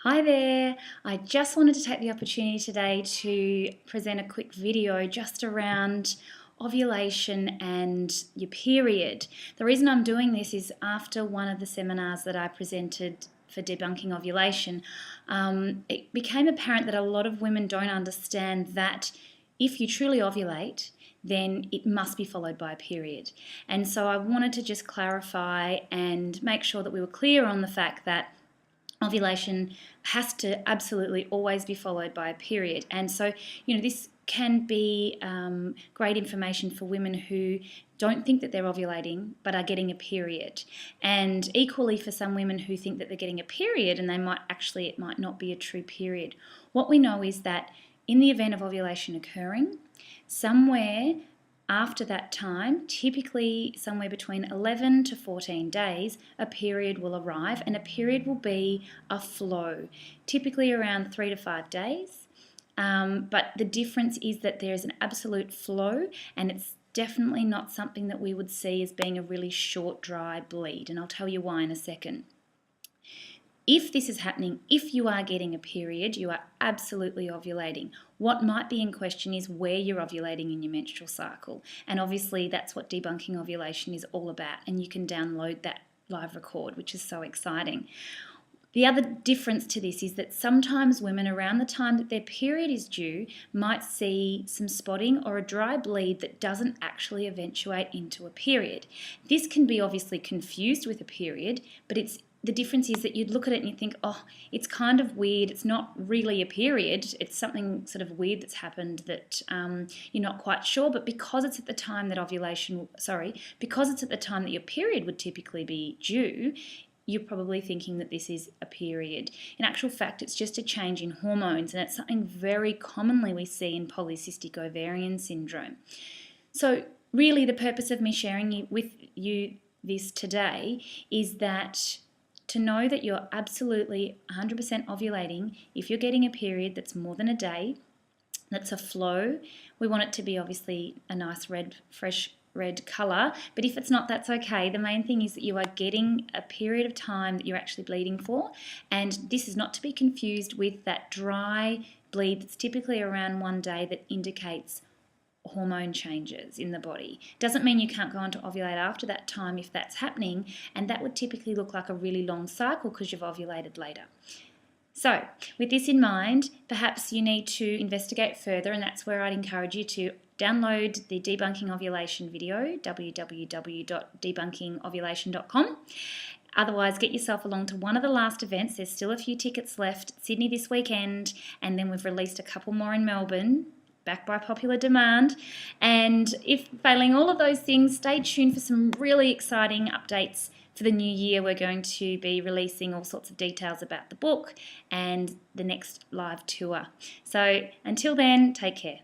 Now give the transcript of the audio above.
Hi there, I just wanted to take the opportunity today to present a quick video just around ovulation and your period. The reason I'm doing this is after one of the seminars that I presented for debunking ovulation, it became apparent that a lot of women don't understand that if you truly ovulate, then it must be followed by a period. And so I wanted to just clarify and make sure that we were clear on the fact that ovulation has to absolutely always be followed by a period. And so, this can be great information for women who don't think that they're ovulating but are getting a period. And equally for some women who think that they're getting a period and it might not be a true period. What we know is that in the event of ovulation occurring, somewhere after that time, typically somewhere between 11 to 14 days, a period will arrive, and a period will be a flow, typically around 3 to 5 days. But the difference is that there is an absolute flow, and it's definitely not something that we would see as being a really short, dry bleed, and I'll tell you why in a second. If this is happening, if you are getting a period, you are absolutely ovulating. What might be in question is where you're ovulating in your menstrual cycle. And obviously that's what debunking ovulation is all about. And you can download that live record, which is so exciting. The other difference to this is that sometimes women around the time that their period is due might see some spotting or a dry bleed that doesn't actually eventuate into a period. This can be obviously confused with a period, but the difference is that you'd look at it and you think, oh, it's kind of weird. It's not really a period. It's something sort of weird that's happened that you're not quite sure. But because it's at the time that because it's at the time that your period would typically be due, you're probably thinking that this is a period. In actual fact, it's just a change in hormones, and it's something very commonly we see in polycystic ovarian syndrome. So really the purpose of me sharing with you this today is that to know that you're absolutely 100% ovulating. If you're getting a period that's more than a day, that's a flow. We want it to be obviously a nice red, fresh red colour, but if it's not, that's okay. The main thing is that you are getting a period of time that you're actually bleeding for, and this is not to be confused with that dry bleed that's typically around 1 day that indicates hormone changes in the body. Doesn't mean you can't go on to ovulate after that time if that's happening, and that would typically look like a really long cycle because you've ovulated later. So with this in mind, perhaps you need to investigate further, and that's where I'd encourage you to download the debunking ovulation video, www.debunkingovulation.com. Otherwise, get yourself along to one of the last events. There's still a few tickets left. Sydney this weekend, and then we've released a couple more in Melbourne, back by popular demand. And if failing all of those things, stay tuned for some really exciting updates for the new year. We're going to be releasing all sorts of details about the book and the next live tour. So until then, take care.